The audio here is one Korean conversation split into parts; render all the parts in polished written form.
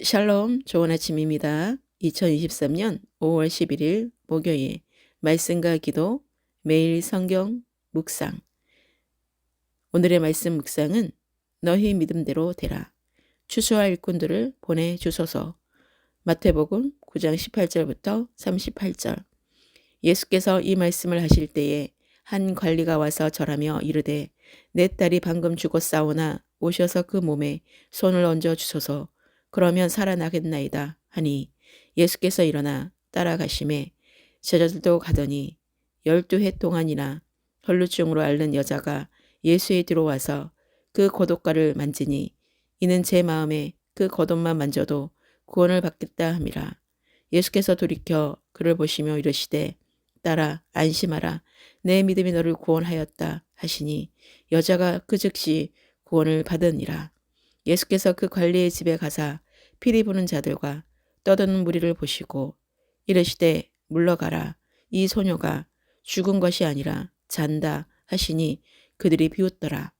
샬롬, 좋은 아침입니다. 2023년 5월 11일 목요일 말씀과 기도 매일 성경 묵상. 오늘의 말씀 묵상은 너희 믿음대로 되라. 추수할 일꾼들을 보내주소서. 마태복음 9장 18절부터 38절. 예수께서 이 말씀을 하실 때에 한 관리가 와서 절하며 이르되 내 딸이 방금 죽었사오나 오셔서 그 몸에 손을 얹어 주소서. 그러면 살아나겠나이다 하니 예수께서 일어나 따라가심에 제자들도 가더니 12해 동안이나 혈루증으로 앓는 여자가 예수에 들어와서 그 겉옷가를 만지니 이는 제 마음에 그 겉옷만 만져도 구원을 받겠다 함이라. 예수께서 돌이켜 그를 보시며 이르시되 딸아 안심하라 내 믿음이 너를 구원하였다 하시니 여자가 그 즉시 구원을 받으니라. 예수께서 그 관리의 집에 가사 피리 부는 자들과 떠드는 무리를 보시고 이르시되 물러가라 이 소녀가 죽은 것이 아니라 잔다 하시니 그들이 비웃더라.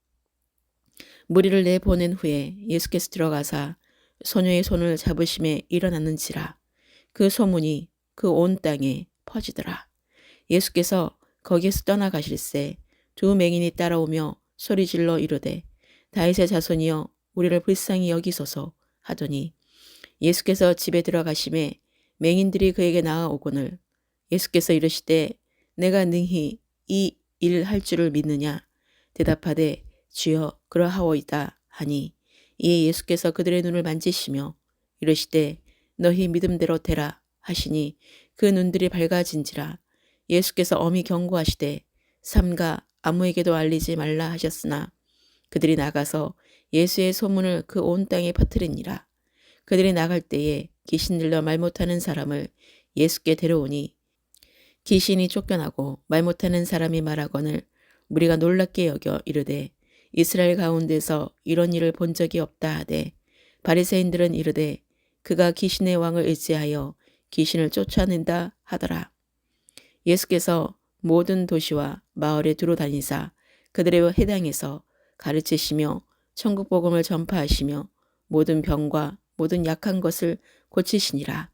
무리를 내보낸 후에 예수께서 들어가사 소녀의 손을 잡으심에 일어났는지라. 그 소문이 그 온 땅에 퍼지더라. 예수께서 거기에서 떠나가실새 두 맹인이 따라오며 소리질러 이르되 다윗의 자손이여 우리를 불쌍히 여기소서 하더니 예수께서 집에 들어가심에 맹인들이 그에게 나아오거늘 예수께서 이르시되 내가 능히 이 일 할 줄을 믿느냐 대답하되 주여 그러하오이다 하니 이에 예수께서 그들의 눈을 만지시며 이르시되 너희 믿음대로 되라 하시니 그 눈들이 밝아진지라. 예수께서 엄히 경고하시되 삼가 아무에게도 알리지 말라 하셨으나 그들이 나가서 예수의 소문을 그 온 땅에 퍼뜨리니라. 그들이 나갈 때에 귀신 들려 말 못하는 사람을 예수께 데려오니 귀신이 쫓겨나고 말 못하는 사람이 말하거늘 무리가 놀랍게 여겨 이르되 이스라엘 가운데서 이런 일을 본 적이 없다 하되 바리새인들은 이르되 그가 귀신의 왕을 의지하여 귀신을 쫓아낸다 하더라. 예수께서 모든 도시와 마을에 두루 다니사 그들의 회당에서 가르치시며 천국 복음을 전파하시며 모든 병과 모든 약한 것을 고치시니라.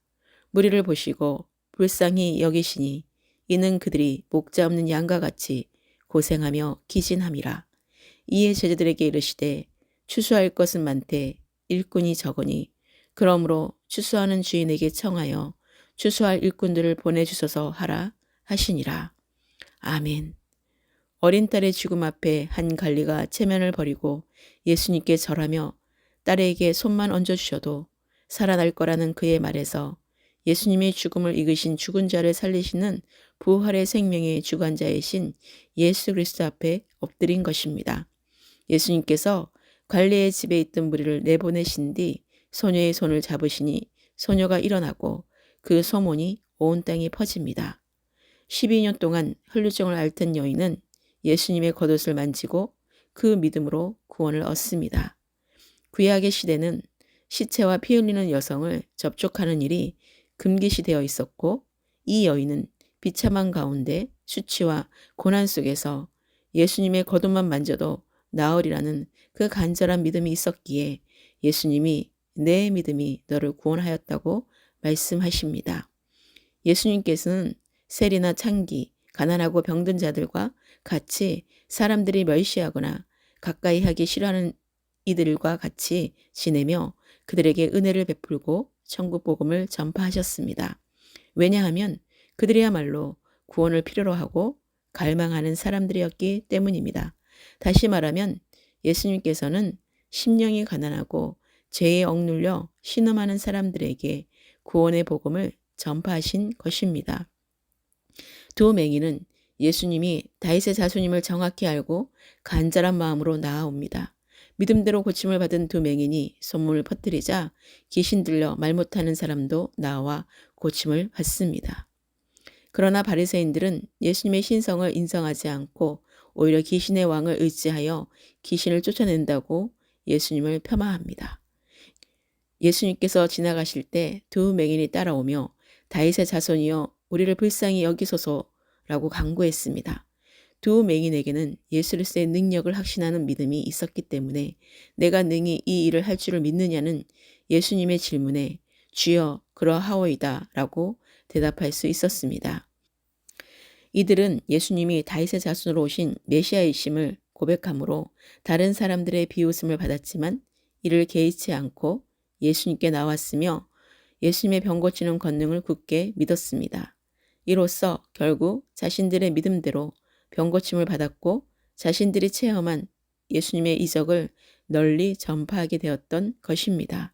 무리를 보시고 불쌍히 여기시니 이는 그들이 목자 없는 양과 같이 고생하며 기진함이라. 이에 제자들에게 이르시되 추수할 것은 많되 일꾼이 적으니 그러므로 추수하는 주인에게 청하여 추수할 일꾼들을 보내주소서 하라 하시니라. 아멘. 어린 딸의 죽음 앞에 한 관리가 체면을 버리고 예수님께 절하며 딸에게 손만 얹어주셔도 살아날 거라는 그의 말에서 예수님의 죽음을 이기신 죽은 자를 살리시는 부활의 생명의 주관자이신 예수 그리스도 앞에 엎드린 것입니다. 예수님께서 관리의 집에 있던 무리를 내보내신 뒤 소녀의 손을 잡으시니 소녀가 일어나고 그 소문이 온 땅에 퍼집니다. 12년 동안 혈루증을 앓던 여인은 예수님의 겉옷을 만지고 그 믿음으로 구원을 얻습니다. 구약의 시대는 시체와 피 흘리는 여성을 접촉하는 일이 금기시되어 있었고 이 여인은 비참한 가운데 수치와 고난 속에서 예수님의 겉옷만 만져도 나으리라는 그 간절한 믿음이 있었기에 예수님이 내 믿음이 너를 구원하였다고 말씀하십니다. 예수님께서는 세리나 창기, 가난하고 병든 자들과 같이 사람들이 멸시하거나 가까이 하기 싫어하는 이들과 같이 지내며 그들에게 은혜를 베풀고 천국 복음을 전파하셨습니다. 왜냐하면 그들이야말로 구원을 필요로 하고 갈망하는 사람들이었기 때문입니다. 다시 말하면 예수님께서는 심령이 가난하고 죄에 억눌려 신음하는 사람들에게 구원의 복음을 전파하신 것입니다. 두 맹인은 예수님이 다윗의 자손임을 정확히 알고 간절한 마음으로 나아옵니다. 믿음대로 고침을 받은 두 맹인이 소문을 퍼뜨리자 귀신 들려 말 못하는 사람도 나와 고침을 받습니다. 그러나 바리새인들은 예수님의 신성을 인정하지 않고 오히려 귀신의 왕을 의지하여 귀신을 쫓아낸다고 예수님을 폄하합니다. 예수님께서 지나가실 때 두 맹인이 따라오며 다윗의 자손이여 우리를 불쌍히 여기소서라고 간구했습니다. 두 맹인에게는 예수 그리스도의 능력을 확신하는 믿음이 있었기 때문에 내가 능히 이 일을 할 줄을 믿느냐는 예수님의 질문에 주여 그러하오이다 라고 대답할 수 있었습니다. 이들은 예수님이 다윗의 자손으로 오신 메시아이심을 고백함으로 다른 사람들의 비웃음을 받았지만 이를 개의치 않고 예수님께 나왔으며 예수님의 병 고치는 권능을 굳게 믿었습니다. 이로써 결국 자신들의 믿음대로 병 고침을 받았고 자신들이 체험한 예수님의 이적을 널리 전파하게 되었던 것입니다.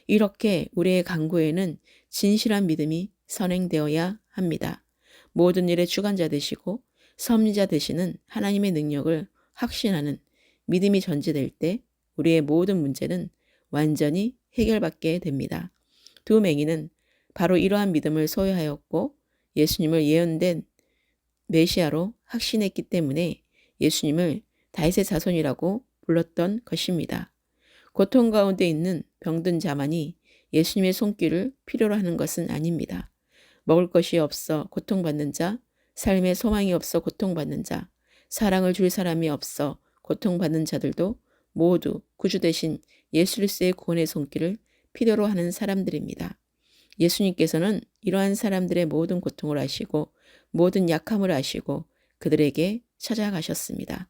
이렇게 우리의 강구에는 진실한 믿음이 선행되어야 합니다. 모든 일의 주관자 되시고 섭리자 되시는 하나님의 능력을 확신하는 믿음이 전제될 때 우리의 모든 문제는 완전히 해결받게 됩니다. 두 맹인은 바로 이러한 믿음을 소유하였고 예수님을 예언된 메시아로 확신했기 때문에 예수님을 다윗의 자손이라고 불렀던 것입니다. 고통 가운데 있는 병든 자만이 예수님의 손길을 필요로 하는 것은 아닙니다. 먹을 것이 없어 고통받는 자, 삶에 소망이 없어 고통받는 자, 사랑을 줄 사람이 없어 고통받는 자들도 모두 구주 되신 예수 그리스도의 구원의 손길을 필요로 하는 사람들입니다. 예수님께서는 이러한 사람들의 모든 고통을 아시고 모든 약함을 아시고 그들에게 찾아가셨습니다.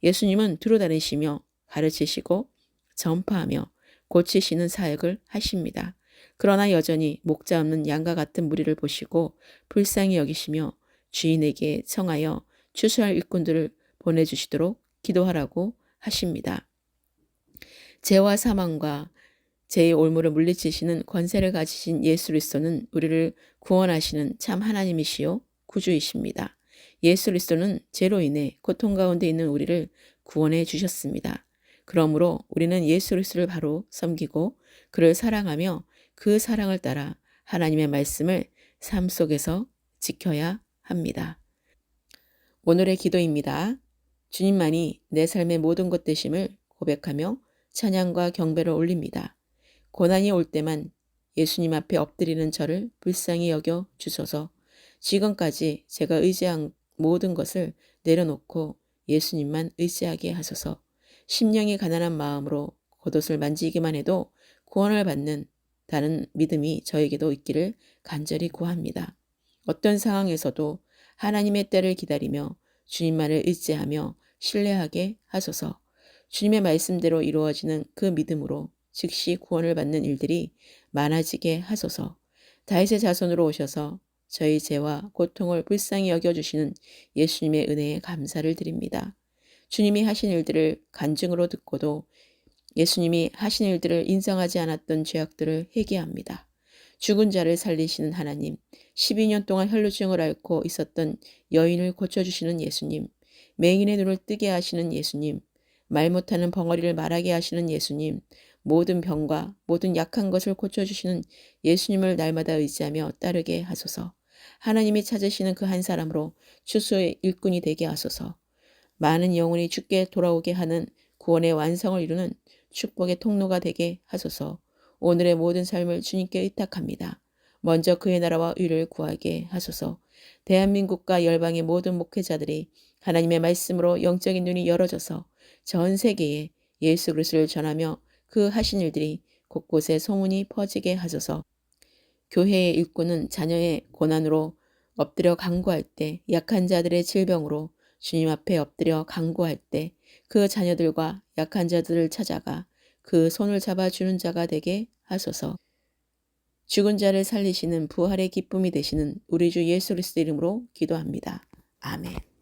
예수님은 두루 다니시며 가르치시고 전파하며 고치시는 사역을 하십니다. 그러나 여전히 목자 없는 양과 같은 무리를 보시고 불쌍히 여기시며 주인에게 청하여 추수할 일꾼들을 보내주시도록 기도하라고 하십니다. 죄와 사망과 죄의 올무를 물리치시는 권세를 가지신 예수 그리스도는 우리를 구원하시는 참 하나님이시요 구주이십니다. 예수 그리스도는 죄로 인해 고통 가운데 있는 우리를 구원해 주셨습니다. 그러므로 우리는 예수 그리스도를 바로 섬기고 그를 사랑하며 그 사랑을 따라 하나님의 말씀을 삶 속에서 지켜야 합니다. 오늘의 기도입니다. 주님만이 내 삶의 모든 것 되심을 고백하며 찬양과 경배를 올립니다. 고난이 올 때만 예수님 앞에 엎드리는 저를 불쌍히 여겨 주소서. 지금까지 제가 의지한 모든 것을 내려놓고 예수님만 의지하게 하소서. 심령이 가난한 마음으로 겉옷을 만지기만 해도 구원을 받는 다른 믿음이 저에게도 있기를 간절히 구합니다. 어떤 상황에서도 하나님의 때를 기다리며 주님만을 의지하며 신뢰하게 하소서. 주님의 말씀대로 이루어지는 그 믿음으로 즉시 구원을 받는 일들이 많아지게 하소서. 다윗의 자손으로 오셔서 저희 죄와 고통을 불쌍히 여겨주시는 예수님의 은혜에 감사를 드립니다. 주님이 하신 일들을 간증으로 듣고도 예수님이 하신 일들을 인정하지 않았던 죄악들을 회개합니다. 죽은 자를 살리시는 하나님, 12년 동안 혈루증을 앓고 있었던 여인을 고쳐주시는 예수님, 맹인의 눈을 뜨게 하시는 예수님, 말 못하는 벙어리를 말하게 하시는 예수님, 모든 병과 모든 약한 것을 고쳐주시는 예수님을 날마다 의지하며 따르게 하소서. 하나님이 찾으시는 그 한 사람으로 추수의 일꾼이 되게 하소서. 많은 영혼이 주께 돌아오게 하는 구원의 완성을 이루는 축복의 통로가 되게 하소서. 오늘의 모든 삶을 주님께 의탁합니다. 먼저 그의 나라와 의를 구하게 하소서. 대한민국과 열방의 모든 목회자들이 하나님의 말씀으로 영적인 눈이 열어져서 전 세계에 예수 그리스도를 전하며 그 하신 일들이 곳곳에 소문이 퍼지게 하소서. 교회의 일꾼은 자녀의 고난으로 엎드려 간구할 때, 약한 자들의 질병으로 주님 앞에 엎드려 간구할 때 그 자녀들과 약한 자들을 찾아가 그 손을 잡아주는 자가 되게 하소서. 죽은 자를 살리시는 부활의 기쁨이 되시는 우리 주 예수 그리스도 이름으로 기도합니다. 아멘.